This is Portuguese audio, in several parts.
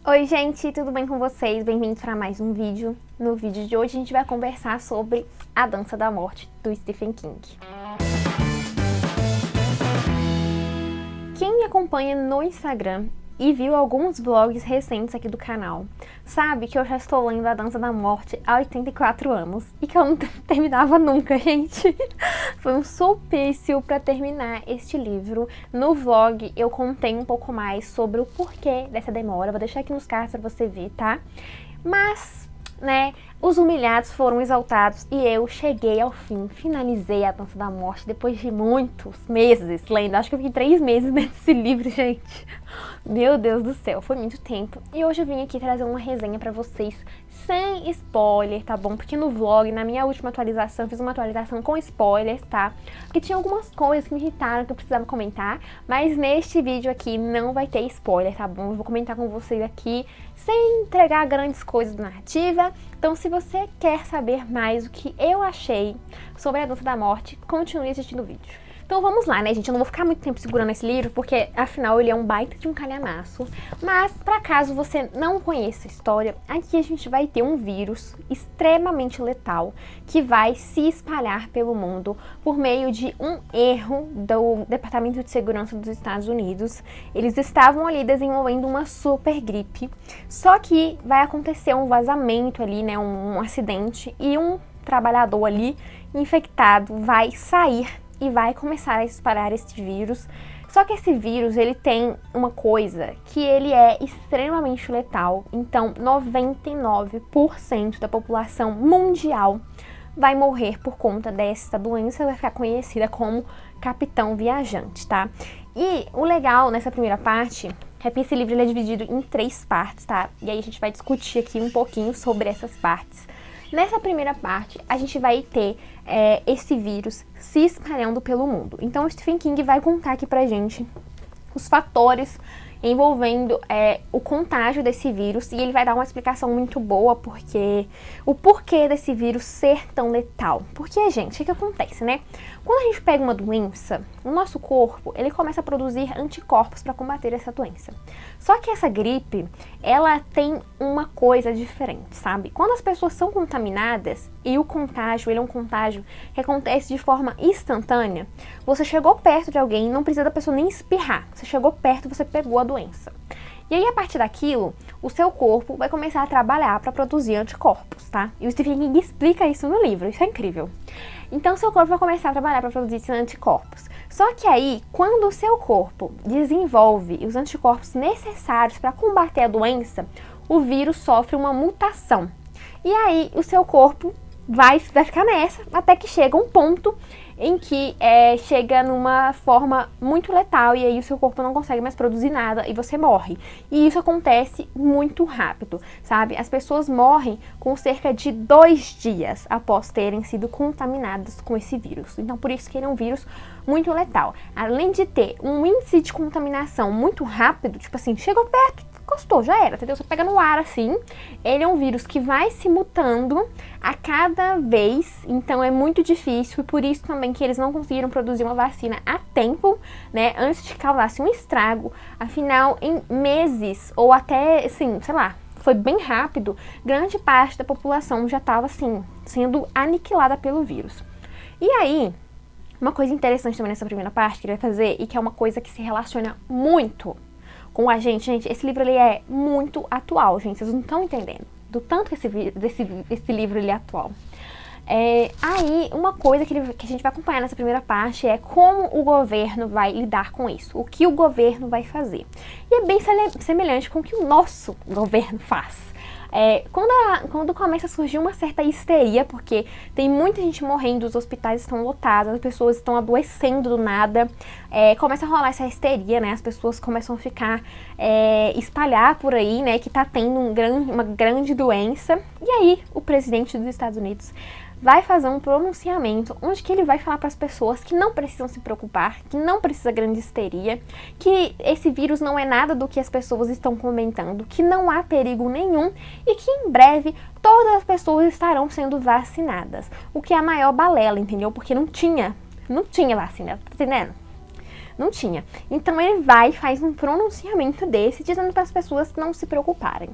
Oi gente, tudo bem com vocês? Bem-vindos para mais um vídeo. No vídeo de hoje a gente vai conversar sobre A Dança da Morte, do Stephen King. Quem me acompanha no Instagram e viu alguns vlogs recentes aqui do canal, sabe que eu já estou lendo A Dança da Morte há 84 anos e que eu não terminava nunca, gente. Foi um suplício para terminar este livro. No vlog eu contei um pouco mais sobre o porquê dessa demora, vou deixar aqui nos cards para você ver, tá? Mas, né, os humilhados foram exaltados e eu cheguei ao fim, finalizei A Dança da Morte depois de muitos meses lendo. Acho que eu fiquei 3 meses nesse livro, gente. Meu Deus do céu, foi muito tempo. E hoje eu vim aqui trazer uma resenha pra vocês sem spoiler, tá bom? Porque no vlog, na minha última atualização, eu fiz uma atualização com spoilers, tá? Porque tinha algumas coisas que me irritaram que eu precisava comentar, mas neste vídeo aqui não vai ter spoiler, tá bom? Eu vou comentar com vocês aqui sem entregar grandes coisas da narrativa. Então, se você quer saber mais o que eu achei sobre A Dança da Morte, continue assistindo o vídeo. Então vamos lá, né, gente? Eu não vou ficar muito tempo segurando esse livro, porque afinal ele é um baita de um calhamaço. Mas, pra caso você não conheça a história, aqui a gente vai ter um vírus extremamente letal que vai se espalhar pelo mundo por meio de um erro do Departamento de Segurança dos Estados Unidos. Eles estavam ali desenvolvendo uma super gripe, só que vai acontecer um vazamento ali, né, um acidente, e um trabalhador ali infectado vai sair e vai começar a espalhar esse vírus. Só que esse vírus, ele tem uma coisa, que ele é extremamente letal. Então, 99% da população mundial vai morrer por conta dessa doença, vai ficar conhecida como Capitão Viajante, tá? E o legal nessa primeira parte é que esse livro ele é dividido em 3 partes, tá? E aí a gente vai discutir aqui um pouquinho sobre essas partes. Nessa primeira parte, a gente vai ter esse vírus se espalhando pelo mundo. Então, o Stephen King vai contar aqui pra gente os fatores envolvendo o contágio desse vírus, e ele vai dar uma explicação muito boa o porquê desse vírus ser tão letal. Porque, gente, o que acontece, né? Quando a gente pega uma doença, o nosso corpo, ele começa a produzir anticorpos para combater essa doença. Só que essa gripe, ela tem uma coisa diferente, sabe? Quando as pessoas são contaminadas, e o contágio, ele é um contágio que acontece de forma instantânea, você chegou perto de alguém, não precisa da pessoa nem espirrar. Você chegou perto, você pegou a doença. E aí, a partir daquilo, o seu corpo vai começar a trabalhar para produzir anticorpos, tá? E o Stephen King explica isso no livro, isso é incrível. Então, seu corpo vai começar a trabalhar para produzir esses anticorpos. Só que aí, quando o seu corpo desenvolve os anticorpos necessários para combater a doença, o vírus sofre uma mutação. E aí, o seu corpo vai ficar nessa, até que chega um ponto em que chega numa forma muito letal, e aí o seu corpo não consegue mais produzir nada e você morre. E isso acontece muito rápido, sabe? As pessoas morrem com cerca de 2 dias após terem sido contaminadas com esse vírus. Então, por isso que ele é um vírus muito letal. Além de ter um índice de contaminação muito rápido, tipo assim, chegou perto, encostou, já era, entendeu? Você pega no ar assim, ele é um vírus que vai se mutando a cada vez, então é muito difícil, e por isso também que eles não conseguiram produzir uma vacina a tempo, né, antes de causasse um estrago. Afinal, em meses, ou até, assim, sei lá, foi bem rápido, grande parte da população já estava, assim, sendo aniquilada pelo vírus. E aí, uma coisa interessante também nessa primeira parte que ele vai fazer, e que é uma coisa que se relaciona muito com a gente, esse livro ele é muito atual, gente, vocês não estão entendendo do tanto que esse livro ele é atual. Aí, uma coisa que a gente vai acompanhar nessa primeira parte é como o governo vai lidar com isso, o que o governo vai fazer. E é bem semelhante com o que o nosso governo faz. Quando começa a surgir uma certa histeria, porque tem muita gente morrendo, os hospitais estão lotados, as pessoas estão adoecendo do nada, começa a rolar essa histeria, né? As pessoas começam a ficar, espalhar por aí, né, que tá tendo uma grande doença. E aí, o presidente dos Estados Unidos vai fazer um pronunciamento onde que ele vai falar para as pessoas que não precisam se preocupar, que não precisa grande histeria, que esse vírus não é nada do que as pessoas estão comentando, que não há perigo nenhum e que em breve todas as pessoas estarão sendo vacinadas. O que é a maior balela, entendeu? Porque não tinha vacina, tá entendendo? Não tinha. Então ele vai e faz um pronunciamento desse, dizendo para as pessoas não se preocuparem.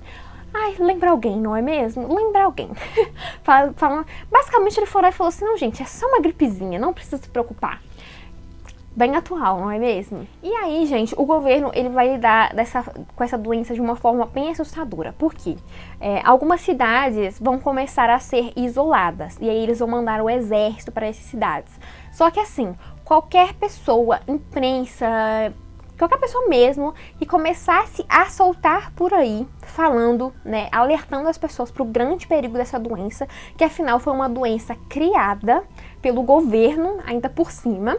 Ai, lembra alguém, não é mesmo? Lembra alguém. Basicamente ele foi lá e falou assim, não gente, é só uma gripezinha, não precisa se preocupar. Bem atual, não é mesmo? E aí, gente, o governo ele vai lidar com essa doença de uma forma bem assustadora. Por quê? Algumas cidades vão começar a ser isoladas. E aí eles vão mandar o exército para essas cidades. Só que assim, qualquer pessoa, imprensa, qualquer pessoa mesmo, que começasse a soltar por aí, falando, né, alertando as pessoas para o grande perigo dessa doença, que afinal foi uma doença criada pelo governo, ainda por cima,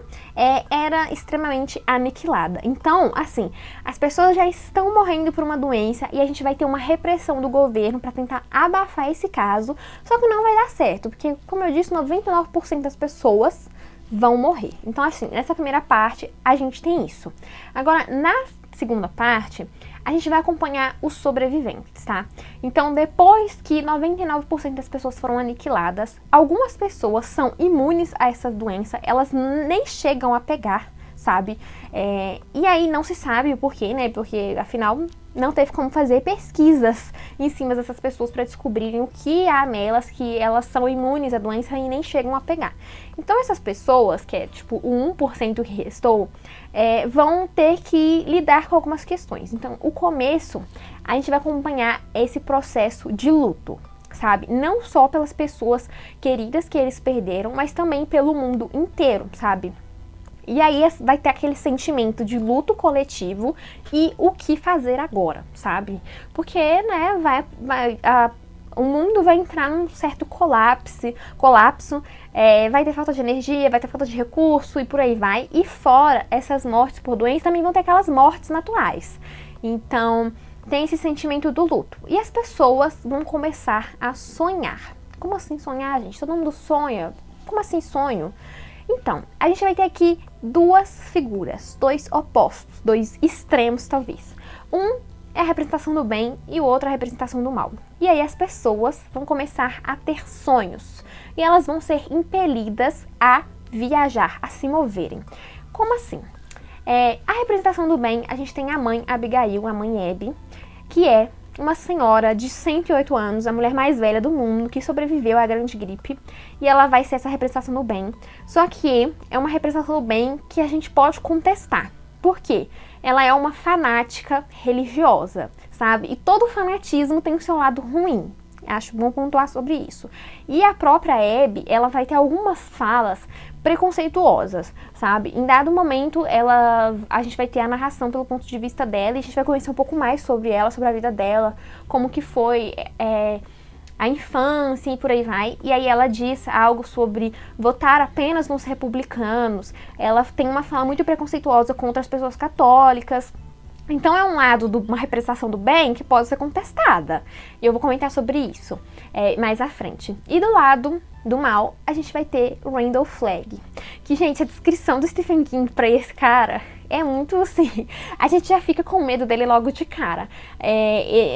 era extremamente aniquilada. Então, assim, as pessoas já estão morrendo por uma doença e a gente vai ter uma repressão do governo para tentar abafar esse caso, só que não vai dar certo, porque, como eu disse, 99% das pessoas vão morrer. Então, assim, nessa primeira parte, a gente tem isso. Agora, na segunda parte, a gente vai acompanhar os sobreviventes, tá? Então, depois que 99% das pessoas foram aniquiladas, algumas pessoas são imunes a essa doença, elas nem chegam a pegar, sabe? E aí não se sabe o porquê, né? Porque, afinal, não teve como fazer pesquisas em cima dessas pessoas para descobrirem o que há nelas, que elas são imunes à doença e nem chegam a pegar. Então essas pessoas, que é tipo o 1% que restou, vão ter que lidar com algumas questões. Então o começo, a gente vai acompanhar esse processo de luto, sabe? Não só pelas pessoas queridas que eles perderam, mas também pelo mundo inteiro, sabe? E aí vai ter aquele sentimento de luto coletivo e o que fazer agora, sabe? Porque, né, o mundo vai entrar num certo colapso, vai ter falta de energia, vai ter falta de recurso e por aí vai. E fora essas mortes por doença, também vão ter aquelas mortes naturais. Então, tem esse sentimento do luto. E as pessoas vão começar a sonhar. Como assim sonhar, gente? Todo mundo sonha. Como assim sonho? Então, a gente vai ter aqui duas figuras, dois opostos, dois extremos talvez. Um é a representação do bem e o outro é a representação do mal. E aí as pessoas vão começar a ter sonhos e elas vão ser impelidas a viajar, a se moverem. Como assim? A representação do bem, a gente tem a mãe Abigail, a mãe Abby, que é uma senhora de 108 anos, a mulher mais velha do mundo, que sobreviveu à grande gripe, e ela vai ser essa representação do bem. Só que é uma representação do bem que a gente pode contestar. Por quê? Ela é uma fanática religiosa, sabe? E todo fanatismo tem o seu lado ruim. Acho bom pontuar sobre isso. E a própria Abby, ela vai ter algumas falas preconceituosas, sabe? Em dado momento, a gente vai ter a narração pelo ponto de vista dela e a gente vai conhecer um pouco mais sobre ela, sobre a vida dela, como que foi a infância e por aí vai. E aí ela diz algo sobre votar apenas nos republicanos. Ela tem uma fala muito preconceituosa contra as pessoas católicas. Então é um lado de uma representação do bem que pode ser contestada. E eu vou comentar sobre isso mais à frente. E do lado do mal, a gente vai ter Randall Flagg. Que, gente, a descrição do Stephen King pra esse cara é muito assim... A gente já fica com medo dele logo de cara.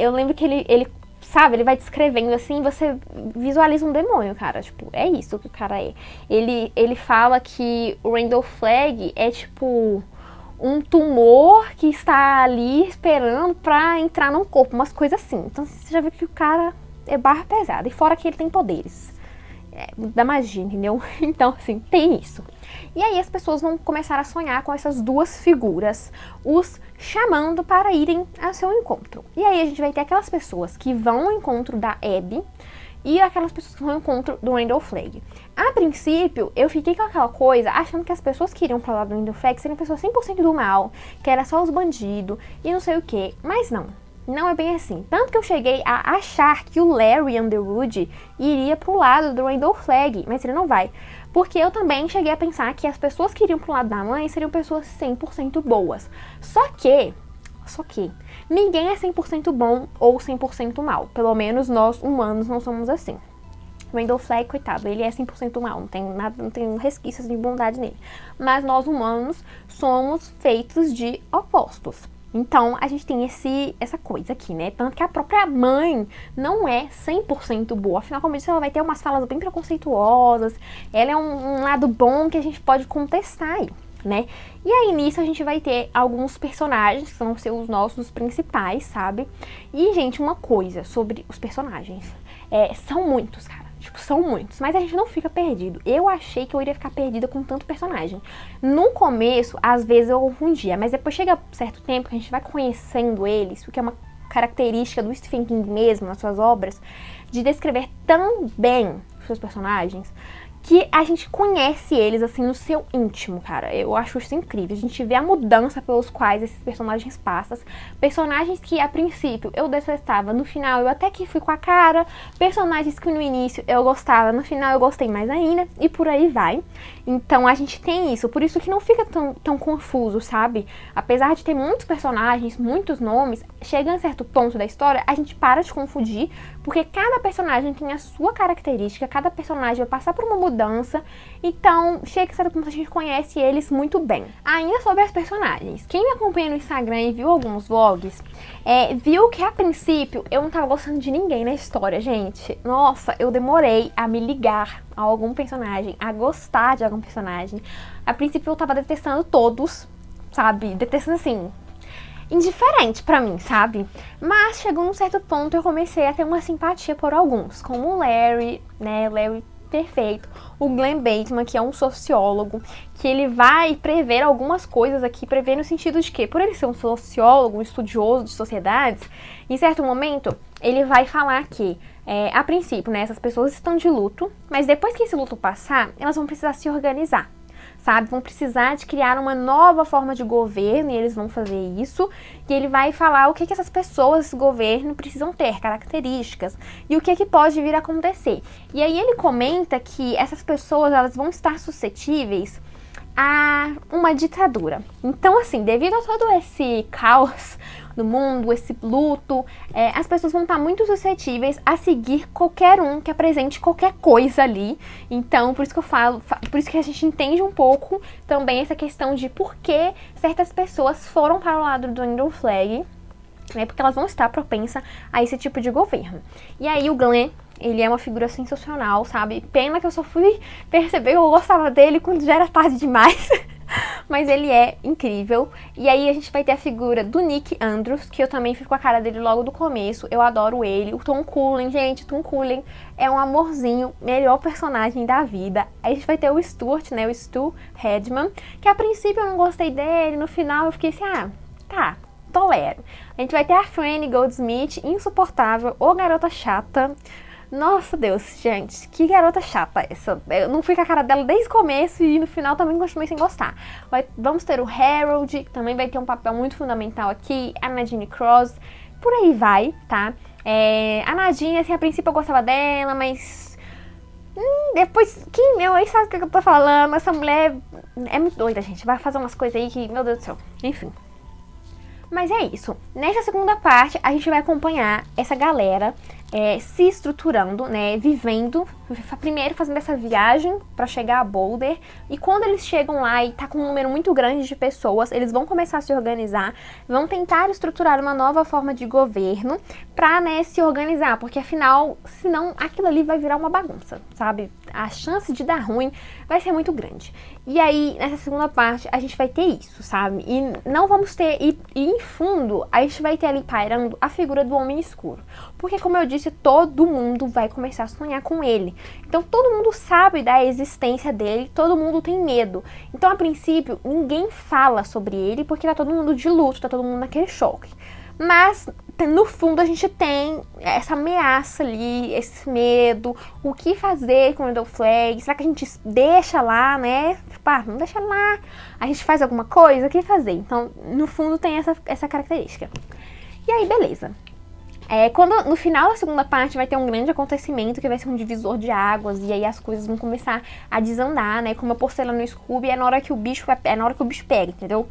Eu lembro que ele sabe, ele vai descrevendo assim, você visualiza um demônio, cara. Tipo, é isso que o cara é. Ele fala que o Randall Flagg é tipo... um tumor que está ali esperando pra entrar num corpo, umas coisas assim. Então você já viu que o cara é barra pesada. E fora que ele tem poderes da magia, entendeu? Então, assim, tem isso. E aí as pessoas vão começar a sonhar com essas duas figuras, os chamando para irem ao seu encontro. E aí a gente vai ter aquelas pessoas que vão ao encontro da Abby e aquelas pessoas que vão ao encontro do Randall Flagg. A princípio, eu fiquei com aquela coisa, achando que as pessoas que iriam pra lá do Randall Flagg seriam pessoas 100% do mal, que era só os bandidos e não sei o que, mas não. Não é bem assim. Tanto que eu cheguei a achar que o Larry Underwood iria pro lado do Randall Flagg, mas ele não vai. Porque eu também cheguei a pensar que as pessoas que iriam pro lado da mãe seriam pessoas 100% boas. Só que ninguém é 100% bom ou 100% mal. Pelo menos nós humanos não somos assim. Randall Flagg, coitado, ele é 100% mal, não tem nada, não tem resquícios de bondade nele. Mas nós humanos somos feitos de opostos. Então, a gente tem essa coisa aqui, né? Tanto que a própria mãe não é 100% boa. Afinal, como eu disse, ela vai ter umas falas bem preconceituosas. Ela é um lado bom que a gente pode contestar aí. né? E aí nisso a gente vai ter alguns personagens que vão ser os nossos principais, sabe? E, gente, uma coisa sobre os personagens. São muitos, cara. Tipo, são muitos, mas a gente não fica perdido. Eu achei que eu iria ficar perdida com tanto personagem. No começo, às vezes eu confundia, mas depois chega certo tempo que a gente vai conhecendo eles, o que é uma característica do Stephen King mesmo, nas suas obras, de descrever tão bem os seus personagens, que a gente conhece eles, assim, no seu íntimo, cara. Eu acho isso incrível. A gente vê a mudança pelos quais esses personagens passam. Personagens que, a princípio, eu detestava. No final, eu até que fui com a cara. Personagens que no início eu gostava. No final, eu gostei mais ainda. E por aí vai. Então, a gente tem isso. Por isso que não fica tão confuso, sabe? Apesar de ter muitos personagens, muitos nomes, chega a certo ponto da história, a gente para de confundir. Porque cada personagem tem a sua característica. Cada personagem vai passar por uma mudança, então chega a certo ponto a gente conhece eles muito bem. Ainda sobre as personagens, quem me acompanha no Instagram e viu alguns vlogs, viu que a princípio eu não tava gostando de ninguém na história, gente. Nossa, eu demorei a me ligar a algum personagem, a gostar de algum personagem. A princípio eu tava detestando todos, sabe, detestando assim, indiferente pra mim, sabe? Mas chegou num certo ponto eu comecei a ter uma simpatia por alguns, como o Larry, né, Larry perfeito, o Glenn Bateman, que é um sociólogo, que ele vai prever algumas coisas aqui, prever no sentido de que, por ele ser um sociólogo, um estudioso de sociedades, em certo momento, ele vai falar que, a princípio, né, essas pessoas estão de luto, mas depois que esse luto passar, elas vão precisar se organizar, sabe? Vão precisar de criar uma nova forma de governo, e eles vão fazer isso, e ele vai falar o que essas pessoas, esse governo, precisam ter, características, e o que pode vir a acontecer. E aí ele comenta que essas pessoas, elas vão estar suscetíveis a uma ditadura. Então, assim, devido a todo esse caos no mundo, esse luto, as pessoas vão estar muito suscetíveis a seguir qualquer um que apresente qualquer coisa ali. Então, por isso que eu falo, por isso que a gente entende um pouco também essa questão de por que certas pessoas foram para o lado do Randall Flagg, né, porque elas vão estar propensas a esse tipo de governo. E aí o Glenn, ele é uma figura sensacional, sabe? Pena que eu só fui perceber que eu gostava dele quando já era tarde demais. Mas ele é incrível. E aí a gente vai ter a figura do Nick Andrews, que eu também fico com a cara dele logo do começo. Eu adoro ele. O Tom Cullen, gente, o Tom Cullen é um amorzinho, melhor personagem da vida. Aí a gente vai ter o Stuart, né, o Stu Hedman, que a princípio eu não gostei dele, no final eu fiquei assim, tá, tolero. A gente vai ter a Franny Goldsmith, insuportável, ou garota chata. Nossa, Deus, gente, que garota chata essa. Eu não fui com a cara dela desde o começo e no final também continuei sem gostar. Vamos ter o Harold, que também vai ter um papel muito fundamental aqui, a Nadine Cross, por aí vai, tá? A Nadine, assim, a princípio eu gostava dela, mas depois, meu aí sabe o que eu tô falando, essa mulher é muito doida, gente, vai fazer umas coisas aí que, meu Deus do céu, enfim. Mas é isso. Nessa segunda parte, a gente vai acompanhar essa galera se estruturando, né, vivendo, primeiro fazendo essa viagem para chegar a Boulder, e quando eles chegam lá e tá com um número muito grande de pessoas, eles vão começar a se organizar, vão tentar estruturar uma nova forma de governo pra, né, se organizar, porque afinal, senão aquilo ali vai virar uma bagunça, sabe? A chance de dar ruim vai ser muito grande. E aí, nessa segunda parte, a gente vai ter isso, sabe? E não vamos ter, e em fundo, a gente vai ter ali pairando a figura do Homem Escuro. Porque, como eu disse, todo mundo vai começar a sonhar com ele. Então, todo mundo sabe da existência dele, todo mundo tem medo. Então, a princípio, ninguém fala sobre ele, porque tá todo mundo de luto, tá todo mundo naquele choque. Mas, no fundo, a gente tem essa ameaça ali, esse medo, o que fazer com o Randall Flagg, será que a gente deixa lá, né? Não deixa lá, a gente faz alguma coisa, o que fazer? Então, no fundo, tem essa característica. E aí, beleza. No final da segunda parte vai ter um grande acontecimento que vai ser um divisor de águas, e aí as coisas vão começar a desandar, né? Como eu postei lá no Scooby, é na hora que o bicho pega, entendeu?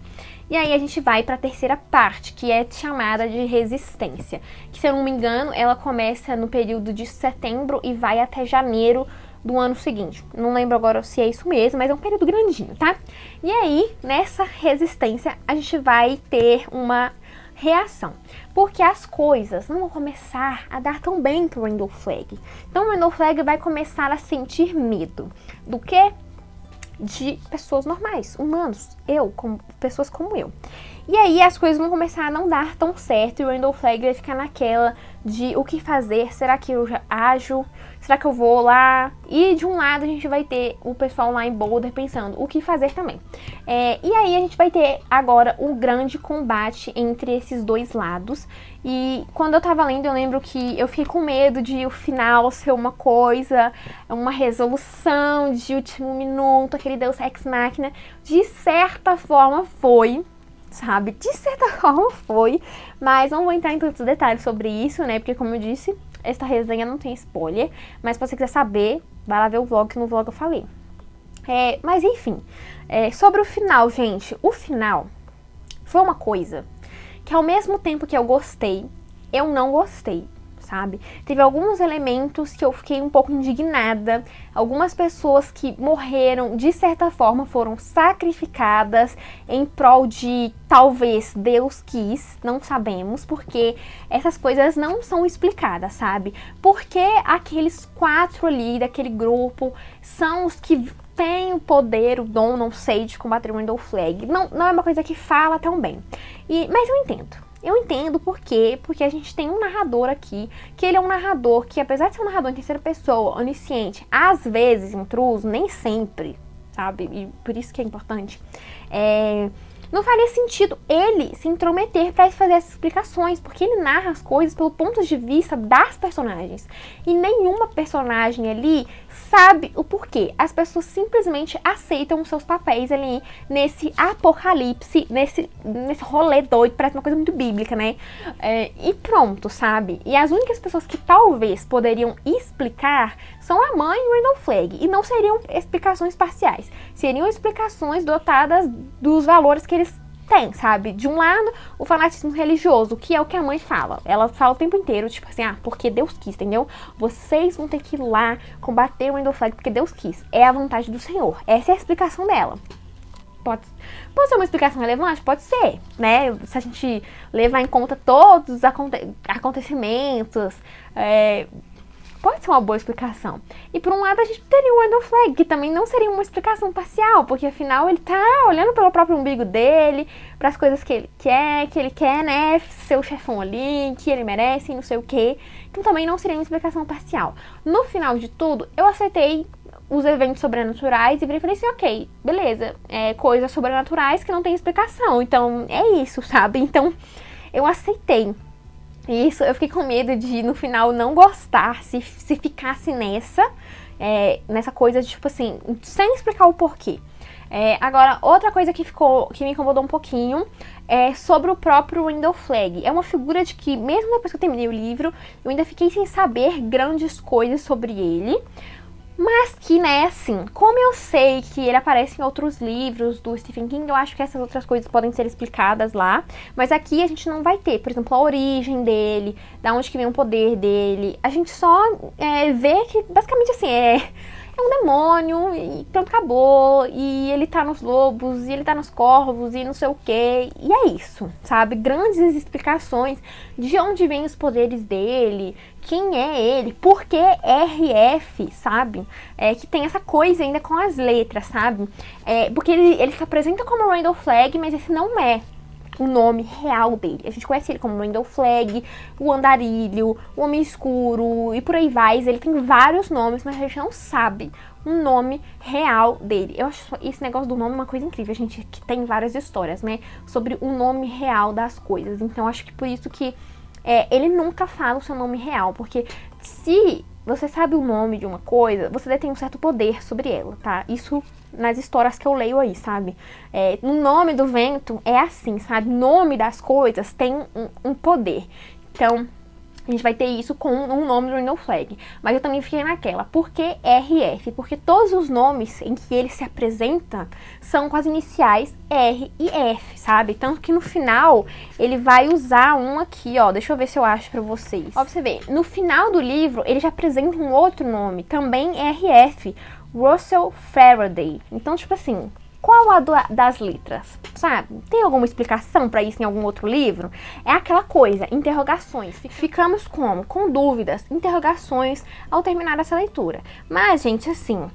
E aí a gente vai pra terceira parte, que é chamada de Resistência. Que, se eu não me engano, ela começa no período de setembro e vai até janeiro do ano seguinte. Não lembro agora se é isso mesmo, mas é um período grandinho, tá? E aí, nessa resistência, a gente vai ter uma reação, porque as coisas não vão começar a dar tão bem pro Randall Flagg. Então o Randall Flagg vai começar a sentir medo. Do quê? de pessoas normais, humanos, pessoas como eu. E aí as coisas vão começar a não dar tão certo e o Randall Flagg vai ficar naquela de o que fazer, será que eu já ajo, será que eu vou lá? E de um lado a gente vai ter o pessoal lá em Boulder pensando o que fazer também. E aí a gente vai ter agora o grande combate entre esses dois lados. E quando eu tava lendo, eu lembro que eu fiquei com medo de o final ser uma coisa, uma resolução de último minuto, aquele Deus Ex Machina. De certa forma foi, sabe? De certa forma foi, mas não vou entrar em tantos detalhes sobre isso, né? Porque como eu disse, esta resenha não tem spoiler, mas se você quiser saber, vai lá ver o vlog, que no vlog eu falei. Mas enfim, sobre o final, gente, o final foi uma coisa que ao mesmo tempo que eu gostei, eu não gostei, sabe? Teve alguns elementos que eu fiquei um pouco indignada, algumas pessoas que morreram, de certa forma, foram sacrificadas em prol de, talvez, Deus quis, não sabemos, porque essas coisas não são explicadas, sabe? Porque aqueles 4 ali, daquele grupo, são os que têm o poder, o dom, não sei, de combater o Randall Flagg. Não é uma coisa que fala tão bem. Mas eu entendo. Eu entendo por quê, porque a gente tem um narrador aqui, que ele é um narrador que, apesar de ser um narrador em terceira pessoa, onisciente, às vezes intruso, nem sempre, sabe? E por isso que é importante. Não faria sentido ele se intrometer para fazer essas explicações, porque ele narra as coisas pelo ponto de vista das personagens. E nenhuma personagem ali sabe o porquê. As pessoas simplesmente aceitam os seus papéis ali nesse apocalipse, nesse rolê doido, parece uma coisa muito bíblica, né? E pronto, sabe? E as únicas pessoas que talvez poderiam explicar são a mãe e o Randall Flagg. E não seriam explicações parciais. Seriam explicações dotadas dos valores que eles têm, sabe? De um lado, o fanatismo religioso, que é o que a mãe fala. Ela fala o tempo inteiro, tipo assim, porque Deus quis, entendeu? Vocês vão ter que ir lá combater o Randall Flagg porque Deus quis. É a vontade do Senhor. Essa é a explicação dela. Pode ser uma explicação relevante? Pode ser, né? Se a gente levar em conta todos os acontecimentos, pode ser uma boa explicação. E por um lado a gente teria o Randall Flagg, que também não seria uma explicação parcial, porque afinal ele tá olhando pelo próprio umbigo dele, para as coisas que ele quer, né, ser o chefão ali, que ele merece, não sei o quê. Então também não seria uma explicação parcial. No final de tudo, eu aceitei os eventos sobrenaturais e falei assim, ok, beleza, coisas sobrenaturais que não tem explicação, então é isso, sabe? Então eu aceitei. E isso eu fiquei com medo de no final não gostar, se ficasse nessa coisa de tipo assim, sem explicar o porquê. Agora, outra coisa que me incomodou um pouquinho é sobre o próprio Randall Flagg. É uma figura de que, mesmo depois que eu terminei o livro, eu ainda fiquei sem saber grandes coisas sobre ele. Mas que, né, assim, como eu sei que ele aparece em outros livros do Stephen King, eu acho que essas outras coisas podem ser explicadas lá. Mas aqui a gente não vai ter, por exemplo, a origem dele, da onde que vem o poder dele. A gente só vê que, basicamente, assim, é um demônio e pronto, acabou. E ele tá nos lobos, e ele tá nos corvos, e não sei o quê. E é isso, sabe? Grandes explicações de onde vêm os poderes dele, quem é ele, por que RF, sabe? Que tem essa coisa ainda com as letras, sabe? Porque ele se apresenta como Randall Flagg, mas esse não é o nome real dele. A gente conhece ele como Randall Flagg, o Andarilho, o Homem Escuro e por aí vai. Ele tem vários nomes, mas a gente não sabe o nome real dele. Eu acho esse negócio do nome uma coisa incrível. A gente que tem várias histórias, né, sobre o nome real das coisas. Então acho que por isso que ele nunca fala o seu nome real, porque se você sabe o nome de uma coisa, você detém um certo poder sobre ela, tá? Isso nas histórias que eu leio aí, sabe? No Nome do Vento é assim, sabe? O nome das coisas tem um poder. Então, a gente vai ter isso com um nome do Randall Flagg. Mas eu também fiquei naquela. Por que RF? Porque todos os nomes em que ele se apresenta são com as iniciais R e F, sabe? Tanto que no final ele vai usar um aqui, ó. Deixa eu ver se eu acho pra vocês. Ó, pra você ver. No final do livro, ele já apresenta um outro nome, também RF. Russell Faraday. Então, tipo assim, Qual das letras? Sabe? Tem alguma explicação para isso em algum outro livro? É aquela coisa, interrogações. Ficamos como? Com dúvidas, interrogações ao terminar essa leitura. Mas, gente, assim,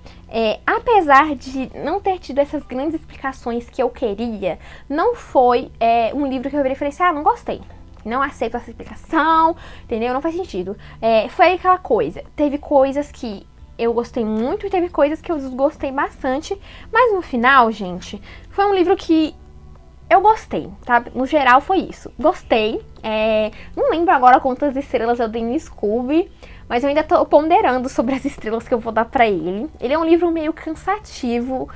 apesar de não ter tido essas grandes explicações que eu queria, não foi um livro que eu virei e falei assim, não gostei. Não aceito essa explicação, entendeu? Não faz sentido. Foi aquela coisa. Teve coisas que eu gostei muito e teve coisas que eu desgostei bastante. Mas no final, gente, foi um livro que eu gostei, tá? No geral foi isso. Gostei. Não lembro agora quantas estrelas eu dei no Scooby, mas eu ainda tô ponderando sobre as estrelas que eu vou dar pra ele. Ele é um livro meio cansativo,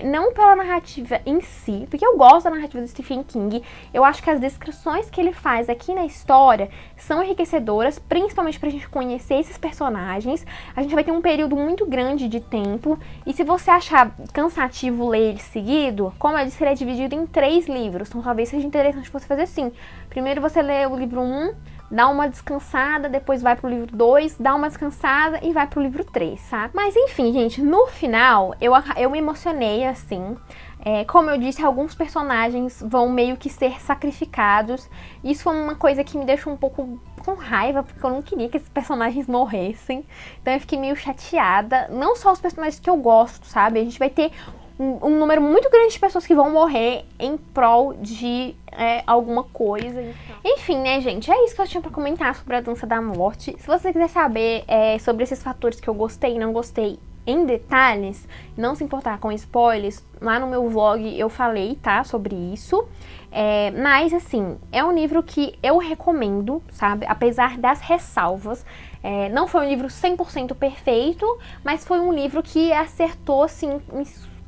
não pela narrativa em si, porque eu gosto da narrativa do Stephen King. Eu acho que as descrições que ele faz aqui na história são enriquecedoras, principalmente pra gente conhecer esses personagens. A gente vai ter um período muito grande de tempo, e se você achar cansativo ler ele seguido, como eu disse, ele é dividido em 3 livros, então talvez seja interessante você fazer assim. Primeiro você lê o livro 1, dá uma descansada, depois vai pro livro 2, dá uma descansada e vai pro livro 3, sabe? Mas enfim, gente, no final eu me emocionei, assim. Como eu disse, alguns personagens vão meio que ser sacrificados. Isso foi uma coisa que me deixou um pouco com raiva, porque eu não queria que esses personagens morressem. Então eu fiquei meio chateada. Não só os personagens que eu gosto, sabe? A gente vai ter um número muito grande de pessoas que vão morrer em prol de alguma coisa. Então. Enfim, né, gente? É isso que eu tinha pra comentar sobre a Dança da Morte. Se você quiser saber sobre esses fatores que eu gostei e não gostei em detalhes, não se importar com spoilers, lá no meu vlog eu falei, tá, sobre isso. Mas, assim, é um livro que eu recomendo, sabe? Apesar das ressalvas. Não foi um livro 100% perfeito, mas foi um livro que acertou, assim,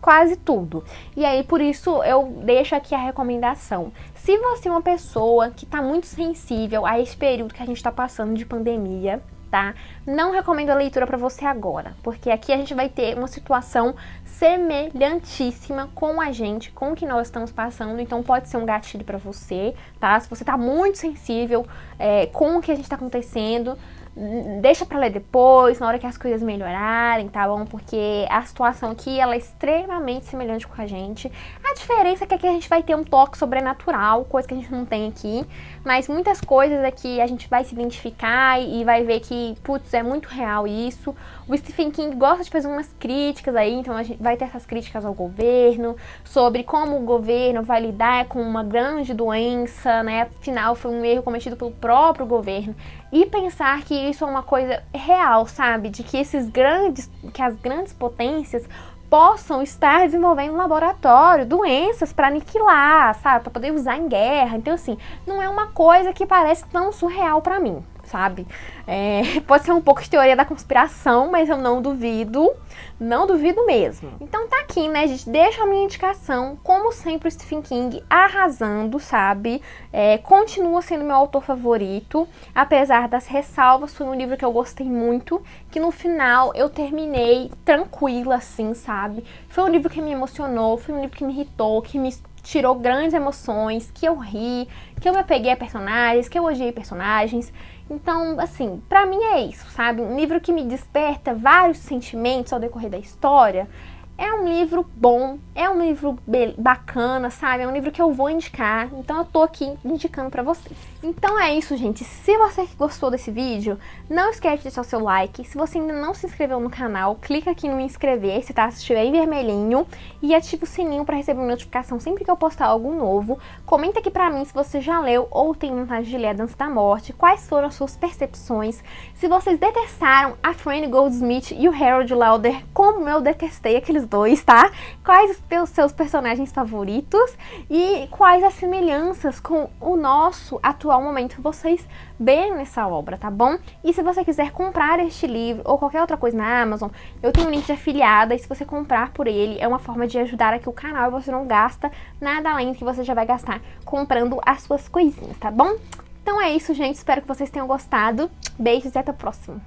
quase tudo. E aí, por isso, eu deixo aqui a recomendação. Se você é uma pessoa que tá muito sensível a esse período que a gente tá passando de pandemia, tá? Não recomendo a leitura pra você agora, porque aqui a gente vai ter uma situação semelhantíssima com a gente, com o que nós estamos passando, então pode ser um gatilho pra você, tá? Se você tá muito sensível com o que a gente tá acontecendo, deixa pra ler depois, na hora que as coisas melhorarem, tá bom? Porque a situação aqui, ela é extremamente semelhante com a gente. A diferença é que aqui a gente vai ter um toque sobrenatural, coisa que a gente não tem aqui. Mas muitas coisas aqui a gente vai se identificar e vai ver que, putz, é muito real isso. O Stephen King gosta de fazer umas críticas aí, então a gente vai ter essas críticas ao governo, sobre como o governo vai lidar com uma grande doença, né? Afinal, foi um erro cometido pelo próprio governo. E pensar que isso é uma coisa real, sabe? De que as grandes potências possam estar desenvolvendo um laboratório, doenças para aniquilar, sabe? Para poder usar em guerra. Então, assim, não é uma coisa que parece tão surreal para mim, sabe? Pode ser um pouco de teoria da conspiração, mas eu não duvido mesmo. Então tá aqui, né, gente? Deixa a minha indicação, como sempre o Stephen King arrasando, sabe? Continua sendo meu autor favorito, apesar das ressalvas. Foi um livro que eu gostei muito, que no final eu terminei tranquila, assim, sabe? Foi um livro que me emocionou, foi um livro que me irritou, que me tirou grandes emoções, que eu ri, que eu me apeguei a personagens, que eu odiei personagens. Então, assim, pra mim é isso, sabe? Um livro que me desperta vários sentimentos ao decorrer da história. É um livro bom, é um livro bacana, sabe? É um livro que eu vou indicar, então eu tô aqui indicando pra vocês. Então é isso, gente. Se você gostou desse vídeo, não esquece de deixar o seu like. Se você ainda não se inscreveu no canal, clica aqui no inscrever-se, tá? Se estiver em vermelhinho. E ativa o sininho pra receber notificação sempre que eu postar algo novo. Comenta aqui pra mim se você já leu ou tem vontade de ler A Dança da Morte. Quais foram as suas percepções. Se vocês detestaram a Franny Goldsmith e o Harold Lauder, como eu detestei aqueles dois, tá? Quais os seus personagens favoritos e quais as semelhanças com o nosso atual momento vocês veem nessa obra, tá bom? E se você quiser comprar este livro ou qualquer outra coisa na Amazon, eu tenho um link de afiliada e se você comprar por ele, é uma forma de ajudar aqui o canal e você não gasta nada além do que você já vai gastar comprando as suas coisinhas, tá bom? Então é isso, gente. Espero que vocês tenham gostado. Beijos e até o próximo.